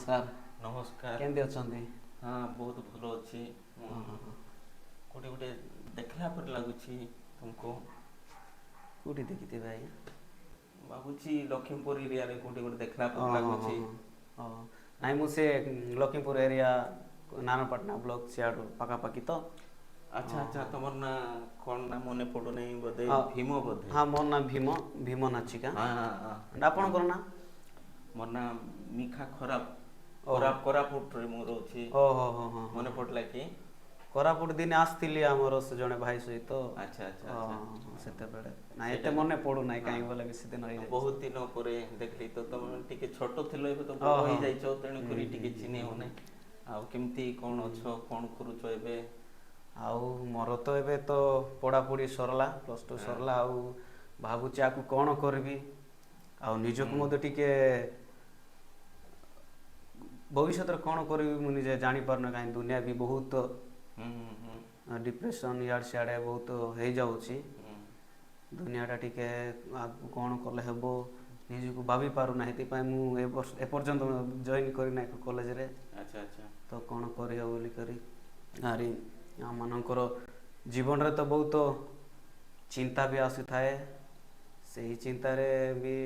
नमस्कार। नमस्कार। केमती अछंती? हाँ बहुत भल अच्छी। कोटी गोटे देखला पर लगुची तुमको कोठी देखिते भाई? भाବୁची लखीमपुर एरिया रे कोटी गोटे देखला पर हाँ हाँ लगुची। हाँ हाँ नाई मुझे लखीमपुर एरिया नानापटना ब्लॉक सियाड़ू पकापाकी तो। अच्छा अच्छा तुमर ना कौन ना मने पड़ो नहीं बोधे हाँ भीमो बोधे। हाँ मोर ना भीम भीम नाचिका। हाँ हाँ हाँ आपण कर ना? मोर ना मिखा खराब ओहो खराब कोरापुट रे मोर अछि। ओहो हो हो मने पड़ला कि कोरापुट दिन आसथिली हमर से जने भाई सहित। अच्छा अच्छा अच्छा सेते बेले ना एते मने पड़ू नाही काई बोले बेसी दिन रही बहुत दिन परे देखली तो तुम टिके छोटो थिलो एबे तो बड़ ओहो होई जाइछो तेणु करी टिके चिन्हे होने आ केमती कोन अछो कोन करूछो एबे आउ मोर तो एबे तो पढ़ापढ़ी सरला +2 सरला आउ भाबुची आकु कौन करबी आउ निजको मते टिके भविष्य कौन करी मु निजे जानी पारना काई दुनिया भी बहुत डिप्रेशन याड सियाडे बहुत हो जाउची दुनियाटा टिके कौन कले हेबो निजको भाभी पारु ना हेति पाई मु ए पर्यंत जॉइन करी ना कॉलेज रे। अच्छा अच्छा तो कौन करी हो बोली करी आरी हम मानकर जीवन रे तो बहुत चिंता भी आसी थाए सही चिंता रे भी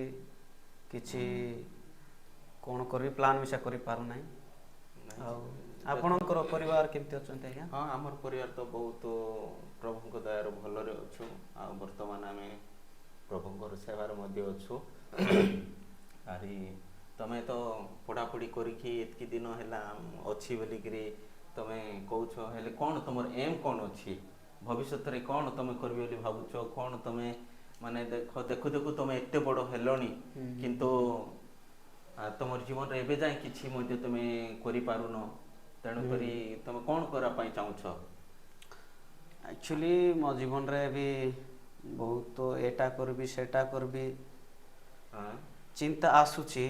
किछि कौन करी प्लान विषय करी पारु नाही। आपणकर परिवार केमती अछंते आज्ञा? हाँ आमर परिवार तो बहुत प्रभुଙ୍କ दयार भलरे अछु आ वर्तमान आमे प्रभुଙ୍କର सेवार मध्ये अछु। आरी तमे तो पढ़ापढ़ी करिकी एतकी दिन हैला अछि बोली करी तमे कहूछ हेले कोन तमर एम कोन अछि भविष्य रे कोन तमे करबी बोली भाबुछ कोन तमे माने देखो देखु देखु तमे एते बड़ हेलोनी किंतु तमर जीवन रे एबे जाय किछि मध्ये तमे करि पारुनो तेणु करी तमे कोन करा पाई चाहुछ? एक्चुअली मो जीवन रे भी बहुत एटा करबी सेटा करबी चिंता आसुची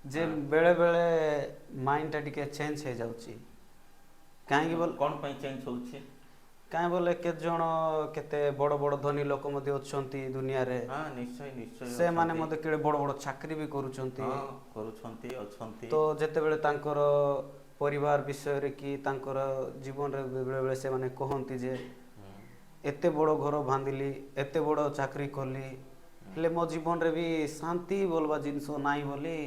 जे बेले बेले माइंड टा टिके चेंज हो जाउची काहे बोल कोन पाई चेंज होउची काहे बोले के जण केते बड़ बड़ धनी लोक मध्ये अछंती दुनिया रे। हां निश्चय निश्चय से माने मध्ये केड़े बड़ बड़ चाकरी भी करूछंती। हां करूछंती अछंती तो जेते बेले तांकर परिवार विषय रे कि तांकर जीवन रे बेले बेले से माने कहंती जे एते बड़ घर बांधिली एते बड़ चाकरी करली हेले मो जीवन रे भी शांति बोलबा जिंसो नाही बोली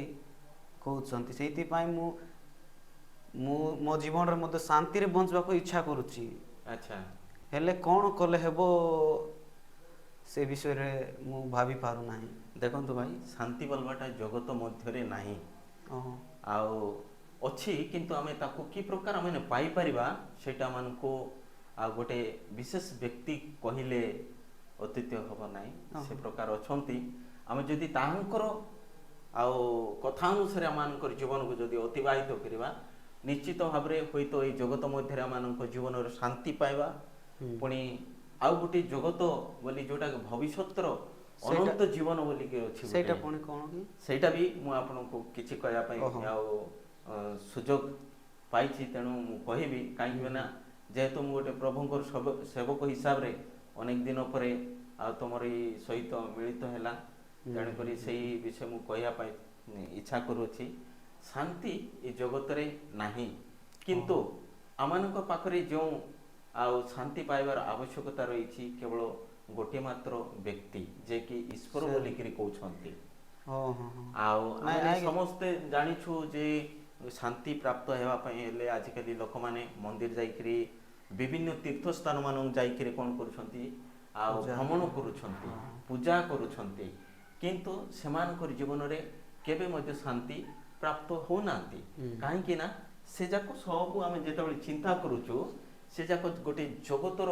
कहउछंती सेति पाई मु मो जीवन रे मते शांति रे बंचबा को इच्छा करूची। अच्छा हेले कौन कले हेबो से विषय रे मु भाभी पारु नाही। देखंतु भाई शांति बोलबाटा जगत मध्य रे नाही आउ अछि किंतु आमे ताको की प्रकार आमे पाई परिबा सेटा मन को आ गोटे विशेष व्यक्ति कहिले अतिथ्य हबो नाही से प्रकार अछंती आमे जदी ताहंकर आउ कथा अनुसार मानकर जीवन को जदी अतिबाहित करिबा निश्चित भाव रे होइतो ए जगत मध्य मानक जीवन रे शांति पाइबा पुणी आउ गोटे जगत बोली जोटा भविष्यतर अनंत जीवन बोली के अछि सेटा पुणी कोन की सेटा भी मु आपन को किछि कहया पई आउ सुजोग पाइछि तेनु मु कहिबी काई बिना जेहेतु मु गोटे प्रभुଙ୍କର सेवक हिसाब रे अनेक दिन परे आ तमरी सहित मिलित हैला तेणु करी सेही विषय मु कहया पई इच्छा करूछि शांति ए जगत रे नाही किंतु आमानक पाखरे जो आउ शांति पाइबार आवश्यकता रही केवल गोटे मात्र व्यक्ति जे कि ईश्वर बोली करी कहउछंती। आउ आमे समस्त जानिछु जे शांति प्राप्त हेबा पई हेले आजिकली लोक माने मंदिर जाईकरी विभिन्न तीर्थ स्थान मानन जाईकरी कोन करूछंती आउ भ्रमण करूछंती पूजा करूछंती किंतु सेमानकर जीवन रे केबे मध्ये शांति प्राप्त हो नांती काहे कि ना से जाको सब आमे जेतबे चिंता करूछु से जाको गोटे जगतर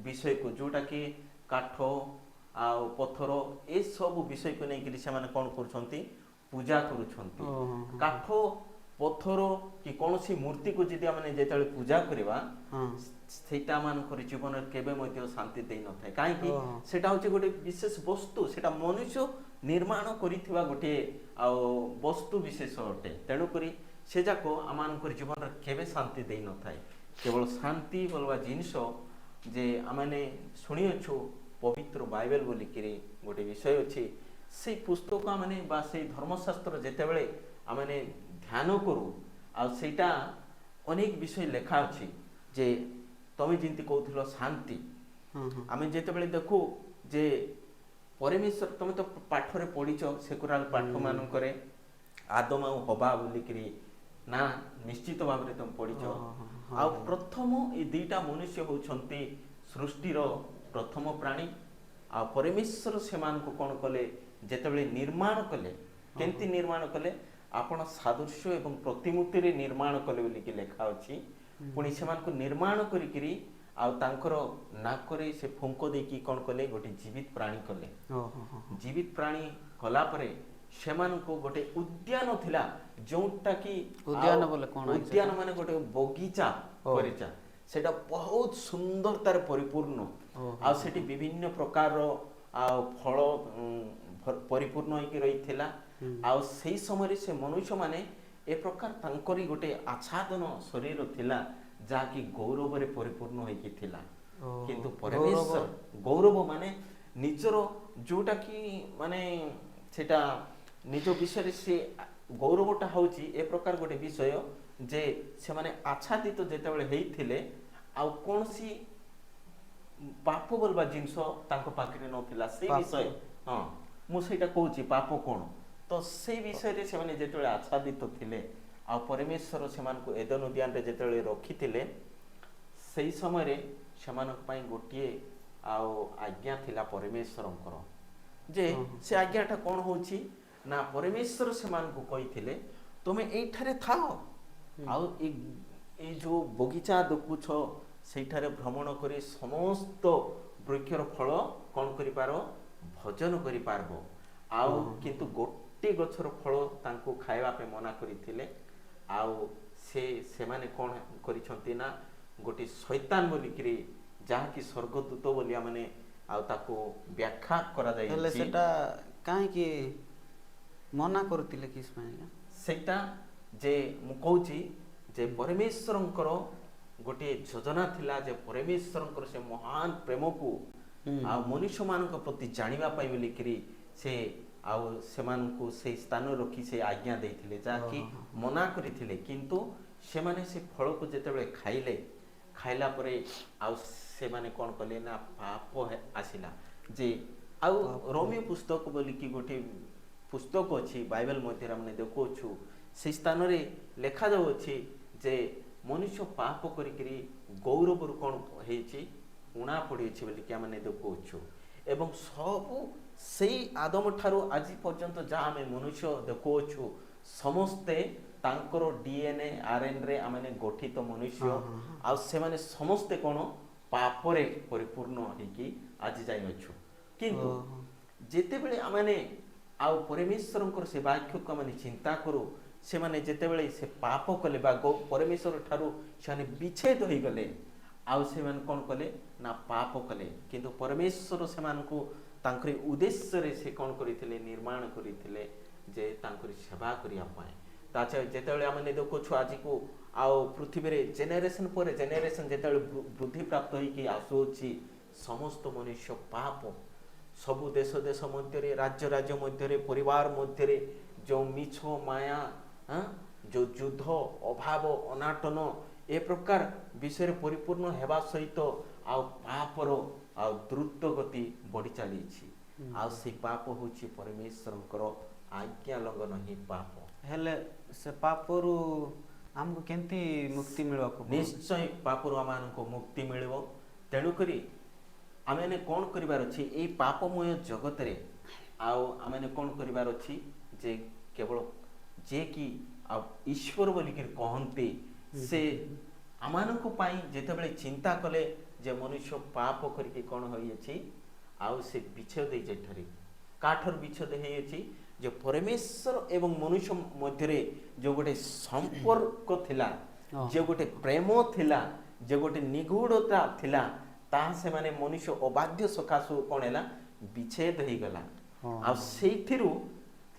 विषय को जोटा कि काठ आ पत्थर ए सब विषय को नै कि से माने कोन करूछंती पूजा करूछंती काठ पत्थर कि कोनोसी मूर्ति को जदि आमे जेतबे पूजा करबा सेटा मानकर जीवन केबे मध्ये शांति देई न थाए काहे कि सेटा होचे गोटे विशेष वस्तु सेटा मनुष्य निर्माण करिथिबा गोटे आ वस्तु विशेष अटे तेणु करी से जाको आमानकर जीवन केबे शांति देई न थाए केवल शांति बोलवा जिनिस जे आमने शुणी अच्छु पवित्र बाइबल बोली कि गोटे विषय अच्छी से पुस्तक आमने बा से धर्मशास्त्र जेते बेले आमने ध्यान करू ଆଉ ସେଇଟା ଅନେକ ବିଷୟ ଲେଖା ଅଛି ଯେ ତମେ ଯେମିତି କହୁଥିଲ ଶାନ୍ତି ଆମେ ଯେତେବେଳେ ଦେଖୁ ଯେ ପରମେଶ୍ୱର ତମେ ତ ପାଠରେ ପଢିଛ ସେକୁରାଲ ପାଠ ମାନଙ୍କରେ ଆଦମ ଆଉ ହବା ବୋଲିକିରି ନା ନିଶ୍ଚିତ ଭାବରେ ତମେ ପଢିଛ ଆଉ ପ୍ରଥମ ଏ ଦୁଇଟା ମନୁଷ୍ୟ ହଉଛନ୍ତି ସୃଷ୍ଟିର ପ୍ରଥମ ପ୍ରାଣୀ ଆଉ ପରମେଶ୍ୱର ସେମାନଙ୍କୁ କ'ଣ କଲେ ଯେତେବେଳେ ନିର୍ମାଣ କଲେ କେମିତି ନିର୍ମାଣ କଲେ ଆପଣ ସାଦୃଶ୍ୟ ଏବଂ ପ୍ରତିମୂର୍ତ୍ତିରେ ନିର୍ମାଣ କଲେ ବୋଲିକି ଲେଖା ଅଛି ପୁଣି ସେମାନଙ୍କୁ ନିର୍ମାଣ କରିକିରି ଆଉ ତାଙ୍କର ନାକରେ ସେ ଫୁଙ୍କ ଦେଇକି କ'ଣ କଲେ ଗୋଟେ ଜୀବିତ ପ୍ରାଣୀ କଲେ ଜୀବିତ ପ୍ରାଣୀ କଲା ପରେ ସେମାନଙ୍କୁ ଗୋଟେ ଉଦ୍ୟାନ ଥିଲା ଯୋଉଟା କି ଉଦ୍ୟାନ ମାନେ ଗୋଟେ ବଗିଚା ପରିଚା ସେଟା ବହୁତ ସୁନ୍ଦରତାରେ ପରିପୂର୍ଣ୍ଣ ଆଉ ସେଠି ବିଭିନ୍ନ ପ୍ରକାରର ଆଉ ଫଳ ପରିପୂର୍ଣ୍ଣ ହେଇକି ରହିଥିଲା ଆଉ ସେଇ ସମୟରେ ସେ ମନୁଷ୍ୟମାନେ ଏ ପ୍ରକାର ତାଙ୍କରି ଗୋଟେ ଆଚ୍ଛାଦନ ଶରୀର ଥିଲା ଯାହାକି ଗୌରବରେ ପରିପୂର୍ଣ୍ଣ ହେଇକି ଥିଲା କିନ୍ତୁ ପରମେଶ୍ୱର ଗୌରବ ମାନେ ନିଜର ଯୋଉଟା କି ମାନେ ସେଟା ନିଜ ବିଷୟରେ ସେ ଗୌରବଟା ହଉଛି ଏ ପ୍ରକାର ଗୋଟେ ବିଷୟ ଯେ ସେମାନେ ଆଚ୍ଛାଦିତ ଯେତେବେଳେ ହେଇଥିଲେ ଆଉ କୌଣସି ପାପ ବୋଲବା ଜିନିଷ ତାଙ୍କ ପାଖରେ ନଥିଲା ସେଇ ବିଷୟ ହଁ ମୁଁ ସେଇଟା କହୁଛି ପାପ କ'ଣ ତ ସେଇ ବିଷୟରେ ସେମାନେ ଯେତେବେଳେ ଆଚ୍ଛାଦିତ ଥିଲେ ଆଉ ପରମେଶ୍ୱର ସେମାନଙ୍କୁ ଏଦେନ ଉଦ୍ୟାନରେ ଯେତେବେଳେ ରଖିଥିଲେ ସେଇ ସମୟରେ ସେମାନଙ୍କ ପାଇଁ ଗୋଟିଏ ଆଉ ଆଜ୍ଞା ଥିଲା ପରମେଶ୍ୱରଙ୍କର ଯେ ସେ ଆଜ୍ଞାଟା କ'ଣ ହେଉଛି ନା ପରମେଶ୍ୱର ସେମାନଙ୍କୁ କହିଥିଲେ ତୁମେ ଏଇଠାରେ ଥାଅ ଆଉ ଏଇ ଯୋଉ ବଗିଚା ଦେଖୁଛ ସେଇଠାରେ ଭ୍ରମଣ କରି ସମସ୍ତ ବୃକ୍ଷର ଫଳ କ'ଣ କରିପାର ଭୋଜନ କରିପାରିବ ଆଉ କିନ୍ତୁ ଗୋଟେ ଗଛର ଫଳ ତାଙ୍କୁ ଖାଇବା ପାଇଁ ମନା କରିଥିଲେ ଆଉ ସେମାନେ କ'ଣ କରିଛନ୍ତି ନା ଗୋଟେ ଶୈତାନ ବୋଲିକିରି ଯାହାକି ସ୍ୱର୍ଗଦୂତ ବୋଲି ମାନେ ଆଉ ତାକୁ ବ୍ୟାଖ୍ୟା କରାଯାଇଛି ହେଲେ ସେଟା କାହିଁକି ମନା କରୁଥିଲେ କି ସେଇଟା ଯେ ମୁଁ କହୁଛି ଯେ ପରମେଶ୍ୱରଙ୍କର ଗୋଟିଏ ଯୋଜନା ଥିଲା ଯେ ପରମେଶ୍ୱରଙ୍କର ସେ ମହାନ ପ୍ରେମକୁ ଆଉ ମନୁଷ୍ୟମାନଙ୍କ ପ୍ରତି ଜାଣିବା ପାଇଁ ବୋଲିକିରି ସେ ଆଉ ସେମାନଙ୍କୁ ସେଇ ସ୍ଥାନ ରଖି ସେ ଆଜ୍ଞା ଦେଇଥିଲେ ଯାହାକି ମନା କରିଥିଲେ କିନ୍ତୁ ସେମାନେ ସେ ଫଳକୁ ଯେତେବେଳେ ଖାଇଲା ପରେ ଆଉ ସେମାନେ କ'ଣ କଲେ ନା ପାପ ଆସିଲା ଯେ ଆଉ ରୋମିଓ ପୁସ୍ତକ ବୋଲିକି ଗୋଟେ ପୁସ୍ତକ ଅଛି ବାଇବେଲ ମଧ୍ୟରେ ଆମେ ଦେଖୁଅଛୁ ସେଇ ସ୍ଥାନରେ ଲେଖାଯାଉଅଛି ଯେ ମନୁଷ୍ୟ ପାପ କରିକିରି ଗୌରବରୁ କ'ଣ ହେଇଛି ଉଣା ପଡ଼ିଅଛି ବୋଲିକି ଆମେ ଦେଖୁଅଛୁ ଏବଂ ସବୁ ସେଇ ଆଦମ ଠାରୁ ଆଜି ପର୍ଯ୍ୟନ୍ତ ଯାହା ଆମେ ମନୁଷ୍ୟ ଦେଖୁଅଛୁ ସମସ୍ତେ ତାଙ୍କର DNA RNA ଆମେ ଗଠିତ ମନୁଷ୍ୟ ଆଉ ସେମାନେ ସମସ୍ତେ କ'ଣ ପାପରେ ପରିପୂର୍ଣ୍ଣ ହେଇକି ଆଜି ଯାଇଅଛୁ କିନ୍ତୁ ଯେତେବେଳେ ଆମେ ଆଉ ପରମେଶ୍ୱରଙ୍କର ସେ ବାକ୍ୟକୁ ଆମେ ଚିନ୍ତା କରୁ ସେମାନେ ଯେତେବେଳେ ସେ ପାପ କଲେ ବା ପରମେଶ୍ୱର ଠାରୁ ସେମାନେ ବିଚ୍ଛେଦ ହୋଇଗଲେ ଆଉ ସେମାନେ କ'ଣ କଲେ ନା ପାପ କଲେ କିନ୍ତୁ ପରମେଶ୍ୱର ସେମାନଙ୍କୁ ତାଙ୍କରି ଉଦ୍ଦେଶ୍ୟରେ ସେ କ'ଣ କରିଥିଲେ ନିର୍ମାଣ କରିଥିଲେ ଯେ ତାଙ୍କରି ସେବା କରିବା ପାଇଁ ତା ଯେତେବେଳେ ଆମେ ଦେଖୁଛୁ ଆଜିକୁ ଆଉ ପୃଥିବୀରେ ଜେନେରେସନ ପରେ ଜେନେରେସନ ଯେତେବେଳେ ବୃଦ୍ଧି ପ୍ରାପ୍ତ ହେଇକି ଆସୁଅଛି ସମସ୍ତ ମନୁଷ୍ୟ ପାପ ସବୁ ଦେଶ ମଧ୍ୟରେ ରାଜ୍ୟ ମଧ୍ୟରେ ପରିବାର ମଧ୍ୟରେ ଯେଉଁ ମିଛ ମାୟା ଯେଉଁ ଯୁଦ୍ଧ ଅଭାବ ଅନାଟନ ଏ ପ୍ରକାର ବିଷୟରେ ପରିପୂର୍ଣ୍ଣ ହେବା ସହିତ ଆଉ ପାପର ଆଉ ଦ୍ରୁତ ଗତି ବଢ଼ି ଚାଲିଛି ଆଉ ସେ ପାପ ହେଉଛି ପରମେଶ୍ୱରଙ୍କର ଆଜ୍ଞା ଲଙ୍ଘନ ହିଁ ପାପ ହେଲେ ସେ ପାପରୁ ଆମକୁ କେମିତି ମୁକ୍ତି ମିଳିବାକୁ ନିଶ୍ଚୟ ପାପରୁ ଆମମାନଙ୍କୁ ମୁକ୍ତି ମିଳିବ ତେଣୁକରି ଆମେ କ'ଣ କରିବାର ଅଛି ଏଇ ପାପମୟ ଜଗତରେ ଆଉ ଆମେ କ'ଣ କରିବାର ଅଛି ଯେ କେବଳ ଯେ କି ଆଉ ଈଶ୍ୱର ବୋଲିକିରି କହନ୍ତି ସେ ଆମମାନଙ୍କ ପାଇଁ ଯେତେବେଳେ ଚିନ୍ତା କଲେ ଯେ ମନୁଷ୍ୟ ପାପ କରିକି କ'ଣ ହୋଇଅଛି ଆଉ ସେ ବିଚ୍ଛେଦ ହେଇଛି ଏଠାରେ କାଠର ବିଚ୍ଛେଦ ହେଇଅଛି ଯେ ପରମେଶ୍ୱର ଏବଂ ମନୁଷ୍ୟ ମଧ୍ୟରେ ଯେଉଁ ଗୋଟେ ସମ୍ପର୍କ ଥିଲା ଯେ ଗୋଟେ ପ୍ରେମ ଥିଲା ଯେ ଗୋଟେ ନିଗୁଢ଼ତା ଥିଲା ତାହା ସେମାନେ ମନୁଷ୍ୟ ଅବାଧ୍ୟ ସକାଶୁ କ'ଣ ହେଲା ବିଚ୍ଛେଦ ହେଇଗଲା ଆଉ ସେଇଥିରୁ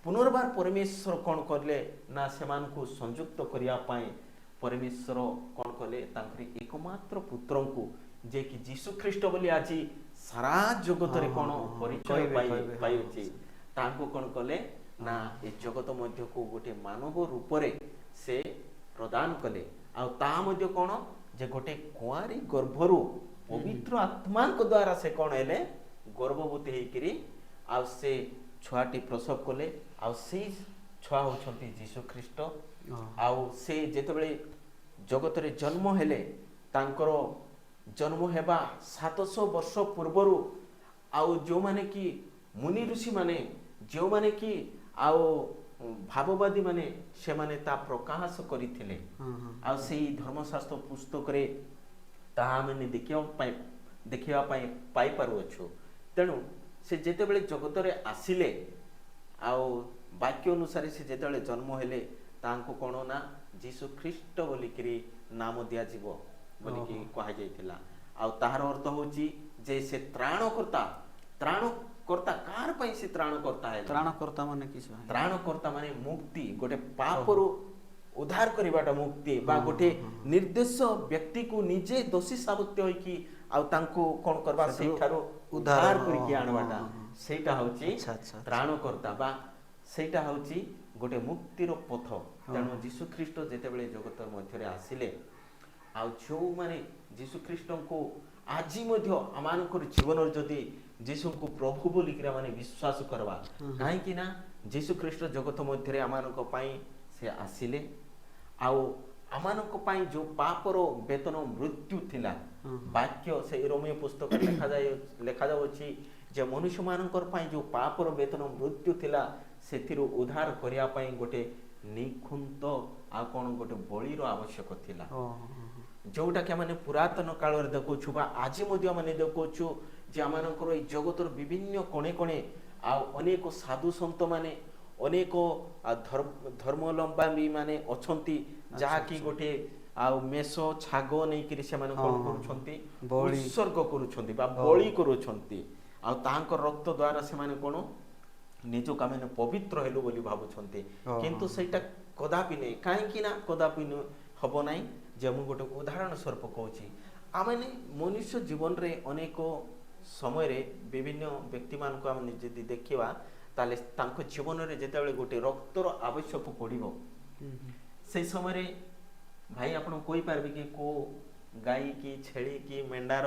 ପୁନର୍ବାର ପରମେଶ୍ୱର କ'ଣ କଲେ ନା ସେମାନଙ୍କୁ ସଂଯୁକ୍ତ କରିବା ପାଇଁ ପରମେଶ୍ୱର କ'ଣ କଲେ ତାଙ୍କର ଏକମାତ୍ର ପୁତ୍ରଙ୍କୁ ଯେ କି ଯୀଶୁ ଖ୍ରୀଷ୍ଟ ବୋଲି ଆଜି ସାରା ଜଗତରେ କ'ଣ ପରିଚୟ ପାଇଅଛି ତାଙ୍କୁ କ'ଣ କଲେ ନା ଏ ଜଗତ ମଧ୍ୟକୁ ଗୋଟେ ମାନବ ରୂପରେ ସେ ପ୍ରଦାନ କଲେ। ଆଉ ତାହା ମଧ୍ୟ କ'ଣ ଯେ ଗୋଟେ କୁଆଁରୀ ଗର୍ଭରୁ ପବିତ୍ର ଆତ୍ମାଙ୍କ ଦ୍ୱାରା ସେ କ'ଣ ହେଲେ ଗର୍ଭବତୀ ହେଇକିରି ଆଉ ସେ ଛୁଆଟି ପ୍ରସବ କଲେ। ଆଉ ସେଇ ଛୁଆ ହେଉଛନ୍ତି ଯୀଶୁ ଖ୍ରୀଷ୍ଟ। ଆଉ ସେ ଯେତେବେଳେ ଜଗତରେ ଜନ୍ମ ହେଲେ ତାଙ୍କର ଜନ୍ମ ହେବା 700 ବର୍ଷ ପୂର୍ବରୁ ଆଉ ଯେଉଁମାନେ କି ମୁନି ଋଷିମାନେ ଯେଉଁମାନେ କି ଆଉ ଭାବବାଦୀ ମାନେ ସେମାନେ ତା ପ୍ରକାଶ କରିଥିଲେ। ଆଉ ସେଇ ଧର୍ମଶାସ୍ତ୍ର ପୁସ୍ତକରେ ତାହା ଆମେ ଦେଖିବା ପାଇଁ ପାଇପାରୁଅଛୁ। ତେଣୁ ସେ ଯେତେବେଳେ ଜଗତରେ ଆସିଲେ ଆଉ ବାକ୍ୟ ଅନୁସାରେ ସେ ଯେତେବେଳେ ଜନ୍ମ ହେଲେ ତାଙ୍କୁ କ'ଣ ନା ଯୀଶୁ ଖ୍ରୀଷ୍ଟ ବୋଲିକିରି ନାମ ଦିଆଯିବ ବୋଲିକି କୁହାଯାଇଥିଲା। ଆଉ ତାହାର ଅର୍ଥ ହେଉଛି ଯେ ସେ ତ୍ରାଣକର୍ତ୍ତା। ତ୍ରାଣକର୍ତ୍ତା କାହାର ପାଇଁ ସେ ତ୍ରାଣକର୍ତ୍ତା ହେଲେ? ତ୍ରାଣକର୍ତ୍ତା ମାନେ କିଛି ତ୍ରାଣକର୍ତ୍ତା ମାନେ ମୁକ୍ତି, ଗୋଟେ ପାପରୁ ଉଦ୍ଧାର କରିବାଟା ମୁକ୍ତି, ବା ଗୋଟେ ନିର୍ଦ୍ଦୋଷ ବ୍ୟକ୍ତିକୁ ନିଜେ ଦୋଷୀ ସାବ୍ୟସ୍ତ ହୋଇକି ଆଉ ତାଙ୍କୁ କ'ଣ କରିବା ସେଇଠାରୁ ଉଦ୍ଧାର କରିକି ଆଣିବାଟା ସେଇଟା ହେଉଛି ତ୍ରାଣକର୍ତ୍ତା, ବା ସେଇଟା ହେଉଛି ଗୋଟେ ମୁକ୍ତିର ପଥ। ତେଣୁ ଯୀଶୁ ଖ୍ରୀଷ୍ଟ ଯେତେବେଳେ ଜଗତ ମଧ୍ୟରେ ଆସିଲେ ଆଉ ଯେଉଁମାନେ ଯୀଶୁ ଖ୍ରୀଷ୍ଟଙ୍କୁ ଆଜି ମଧ୍ୟ ଆମମାନଙ୍କର ଜୀବନରେ ଯଦି ଯୀଶୁଙ୍କୁ ପ୍ରଭୁ ବୋଲିକିରି ଆମେ ବିଶ୍ୱାସ କରିବା, କାହିଁକି ନା ଯୀଶୁ ଖ୍ରୀଷ୍ଟ ଜଗତ ମଧ୍ୟରେ ଆମମାନଙ୍କ ପାଇଁ ସେ ଆସିଲେ। ଆଉ ଆମମାନଙ୍କ ପାଇଁ ଯେଉଁ ପାପର ବେତନ ମୃତ୍ୟୁ ଥିଲା, ବାକ୍ୟ ସେଇ ରୋମୀୟ ପୁସ୍ତକରେ ଲେଖାଯାଉଛି ଯେ ମନୁଷ୍ୟମାନଙ୍କର ପାଇଁ ଯେଉଁ ପାପର ବେତନ ମୃତ୍ୟୁ ଥିଲା ସେଥିରୁ ଉଦ୍ଧାର କରିବା ପାଇଁ ଗୋଟେ ନିଖୁନ୍ତ ଆଉ କ'ଣ ଗୋଟେ ବଳିର ଆବଶ୍ୟକ ଥିଲା, ଯେଉଁଟାକି ଆମେ ପୁରାତନ କାଳରେ ଦେଖୁଛୁ ବା ଆଜି ମଧ୍ୟ ଆମେ ଦେଖୁଛୁ ଯେ ଆମମାନଙ୍କର ଏଇ ଜଗତର ବିଭିନ୍ନ କୋଣେ କୋଣେ ଆଉ ଅନେକ ସାଧୁ ସନ୍ଥ ମାନେ ଅନେକ ଧର୍ମାବଲମ୍ବୀ ମାନେ ଅଛନ୍ତି ଯାହାକି ଗୋଟେ ଆଉ ମେଷ ଛାଗ ନେଇକିରି ସେମାନେ କ'ଣ କରୁଛନ୍ତି? ଉତ୍ସର୍ଗ କରୁଛନ୍ତି ବା ବଳି କରୁଛନ୍ତି। ଆଉ ତାଙ୍କ ରକ୍ତ ଦ୍ୱାରା ସେମାନେ କ'ଣ ନିଜକୁ ଆମେ ପବିତ୍ର ହେଲୁ ବୋଲି ଭାବୁଛନ୍ତି, କିନ୍ତୁ ସେଇଟା କଦାପି ନାହିଁ। କାହିଁକି ନା କଦାପି ହବ ନାହିଁ। ଯେ ମୁଁ ଗୋଟେ ଉଦାହରଣ ସ୍ୱରୂପ କହୁଛି, ଆମେ ମନୁଷ୍ୟ ଜୀବନରେ ଅନେକ ସମୟରେ ବିଭିନ୍ନ ବ୍ୟକ୍ତିମାନଙ୍କୁ ଆମେ ଯଦି ଦେଖିବା ତାହେଲେ ତାଙ୍କ ଜୀବନରେ ଯେତେବେଳେ ଗୋଟେ ରକ୍ତର ଆବଶ୍ୟକ ପଡ଼ିବ ସେଇ ସମୟରେ ଭାଇ ଆପଣ କହିପାରିବେ କି କେଉଁ ଗାଈ କି ଛେଳି କି ମେଣ୍ଢାର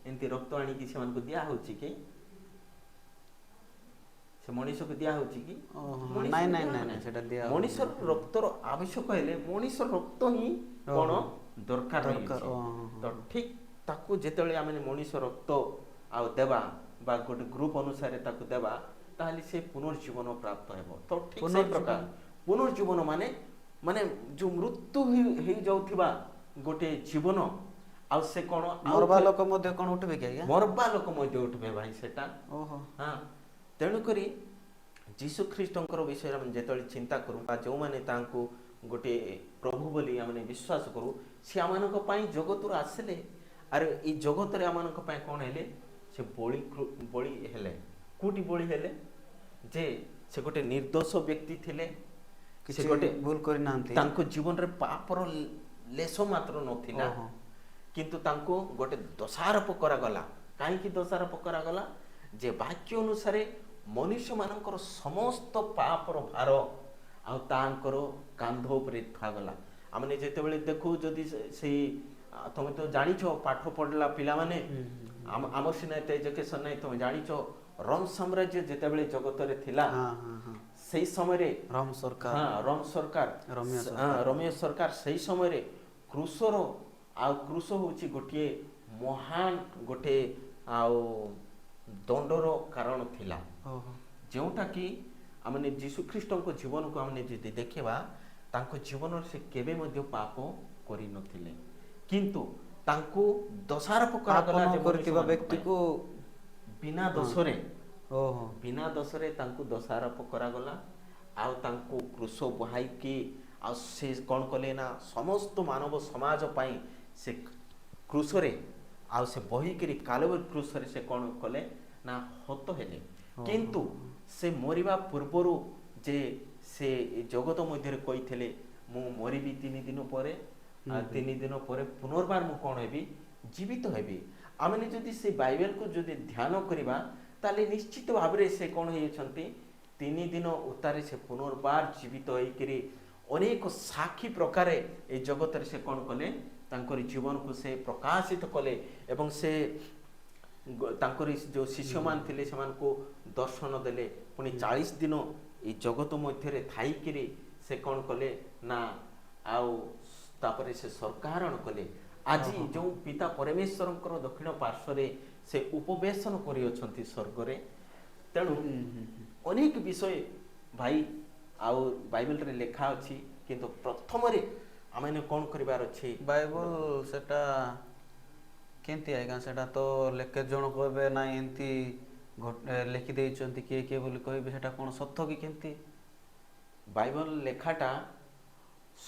ଏମିତି ରକ୍ତ ଆଣିକି ସେମାନଙ୍କୁ ଦିଆହେଉଛି କି? ସେ ମଣିଷକୁ ଦିଆହେଉଛି କି? ମଣିଷର ରକ୍ତର ଆବଶ୍ୟକ ହେଲେ ମଣିଷ ରକ୍ତ ହିଁ କ'ଣ ଦରକାର ରହିଛି। ତ ଠିକ୍ ତାକୁ ଯେତେବେଳେ ଆମେ ମଣିଷ ରକ୍ତ ଆଉ ଦେବା ବା ଗୋଟେ ଗ୍ରୁପ ଅନୁସାରେ ତାକୁ ଦେବା ତାହେଲେ ସେ ପୁନର୍ଜୀବନ ପ୍ରାପ୍ତ ହେବ। ତ ଠିକ୍ ସେଇ ପ୍ରକାର ପୁନର୍ଜୀବନ ମାନେ ମାନେ ଯେଉଁ ମୃତ୍ୟୁ ହେଇଯାଉଥିବା ଗୋଟେ ଜୀବନ ଆଉ ସେ କ'ଣ ମରବା ଲୋକ ମଧ୍ୟ କ'ଣ ଉଠିବେ କି? ମରବା ଲୋକ ମଧ୍ୟ ଉଠିବେ ଭାଇ ସେଟା। ହଁ, ତେଣୁକରି ଯୀଶୁ ଖ୍ରୀଷ୍ଟଙ୍କର ବିଷୟରେ ଆମେ ଯେତେବେଳେ ଚିନ୍ତା କରୁ ବା ଯେଉଁମାନେ ତାଙ୍କୁ ଗୋଟେ ପ୍ରଭୁ ବୋଲି ଆମେ ବିଶ୍ୱାସ କରୁ, ସେ ଆମମାନଙ୍କ ପାଇଁ ଜଗତରୁ ଆସିଲେ। ଆରେ ଏଇ ଜଗତରେ ଆମମାନଙ୍କ ପାଇଁ କ'ଣ ହେଲେ? ସେ ବଳି ହେଲେ। କେଉଁଠି ବଳି ହେଲେ? ଯେ ସେ ଗୋଟେ ନିର୍ଦ୍ଦୋଷ ବ୍ୟକ୍ତି ଥିଲେ, ସେ ଗୋଟେ ଭୁଲ କରିନାହାନ୍ତି, ତାଙ୍କ ଜୀବନରେ ପାପର ଲେଶ ମାତ୍ର ନଥିଲା, କିନ୍ତୁ ତାଙ୍କୁ ଗୋଟେ ଦୋଷାରୋପ କରାଗଲା। କାହିଁକି ଦୋଷାରୋପ କରାଗଲା? ଯେ ବାକ୍ୟ ଅନୁସାରେ ମନୁଷ୍ୟମାନଙ୍କର ସମସ୍ତ ପାପର ଭାର ଆଉ ତାଙ୍କର କାନ୍ଧ ଉପରେ ଥାଗଲା। ଆମେ ଯେତେବେଳେ ଦେଖୁ ଯଦି ସେଇ ତମେ ତ ଜାଣିଛ ପାଠ ପଢ଼ିଲା ପିଲାମାନେ, ଆମର ସିନା ଏତେ ଏଜୁକେସନ୍ ନାହିଁ, ତମେ ଜାଣିଛ ରୋମ ସାମ୍ରାଜ୍ୟ ଯେତେବେଳେ ଜଗତରେ ଥିଲା ସେଇ ସମୟରେ ରୋମୀୟ ସରକାର ସେଇ ସମୟରେ କୃଷର ଆଉ କୃଷ ହେଉଛି ଗୋଟିଏ ମହାନ ଗୋଟେ ଆଉ ଦଣ୍ଡର କାରଣ ଥିଲା, ଯେଉଁଟାକି ଆମେ ଯୀଶୁ ଖ୍ରୀଷ୍ଟଙ୍କ ଜୀବନକୁ ଆମେ ଯଦି ଦେଖିବା ତାଙ୍କ ଜୀବନରେ ସେ କେବେ ମଧ୍ୟ ପାପ କରିନଥିଲେ, କିନ୍ତୁ ତାଙ୍କୁ ଦୋଷାରୋପ କରାଗଲା କରିଥିବା ବ୍ୟକ୍ତିକୁ ବିନା ଦୋଷରେ ତାଙ୍କୁ ଦୋଷାରୋପ କରାଗଲା। ଆଉ ତାଙ୍କୁ କୃଷ ବୁହାଇକି ଆଉ ସେ କ'ଣ କଲେ ନା ସମସ୍ତ ମାନବ ସମାଜ ପାଇଁ ସେ କୃଷରେ ଆଉ ସେ ବହିକିରି କାଲବରୀ କୃଷରେ ସେ କ'ଣ କଲେ ନା ହତ ହେଲେ। କିନ୍ତୁ ସେ ମରିବା ପୂର୍ବରୁ ଯେ ସେ ଜଗତ ମଧ୍ୟରେ କହିଥିଲେ ମୁଁ ମରିବି 3 ଦିନ ପରେ, 3 ଦିନ ପରେ ପୁନର୍ବାର ମୁଁ କ'ଣ ହେବି? ଜୀବିତ ହେବି। ଆମେ ଯଦି ସେ ବାଇବେଲକୁ ଯଦି ଧ୍ୟାନ କରିବା ତାହେଲେ ନିଶ୍ଚିତ ଭାବରେ ସେ କ'ଣ ହେଇଛନ୍ତି? 3 ଦିନ ଉତ୍ତାରେ ସେ ପୁନର୍ବାର ଜୀବିତ ହେଇକିରି ଅନେକ ସାକ୍ଷୀ ପ୍ରକାରେ ଏଇ ଜଗତରେ ସେ କ'ଣ କଲେ ତାଙ୍କର ଜୀବନକୁ ସେ ପ୍ରକାଶିତ କଲେ ଏବଂ ସେ ତାଙ୍କର ଯେଉଁ ଶିଷ୍ୟମାନେ ଥିଲେ ସେମାନଙ୍କୁ ଦର୍ଶନ ଦେଲେ। ପୁଣି 40 ଦିନ ଏଇ ଜଗତ ମଧ୍ୟରେ ଥାଇକିରି ସେ କ'ଣ କଲେ ନା ଆଉ ତାପରେ ସେ ସ୍ୱର୍ଗାରୋହଣ କଲେ। ଆଜି ଯେଉଁ ପିତା ପରମେଶ୍ୱରଙ୍କର ଦକ୍ଷିଣ ପାର୍ଶ୍ୱରେ ସେ ଉପବେଶନ କରିଅଛନ୍ତି ସ୍ୱର୍ଗରେ। ତେଣୁ ଅନେକ ବିଷୟ ଭାଇ ଆଉ ବାଇବେଲରେ ଲେଖା ଅଛି, କିନ୍ତୁ ପ୍ରଥମରେ ଆମେ କ'ଣ କରିବାର ଅଛି? ବାଇବଲ ସେଟା କେମିତି ଆଜ୍ଞା? ସେଟା ତ କେତେ ଜଣ କହିବେ ନାଇଁ ଏମିତି ଲେଖି ଦେଇଛନ୍ତି କିଏ କିଏ ବୋଲି କହିବେ, ସେଟା କ'ଣ ସତ କି କେମିତି? ବାଇବଲ ଲେଖାଟା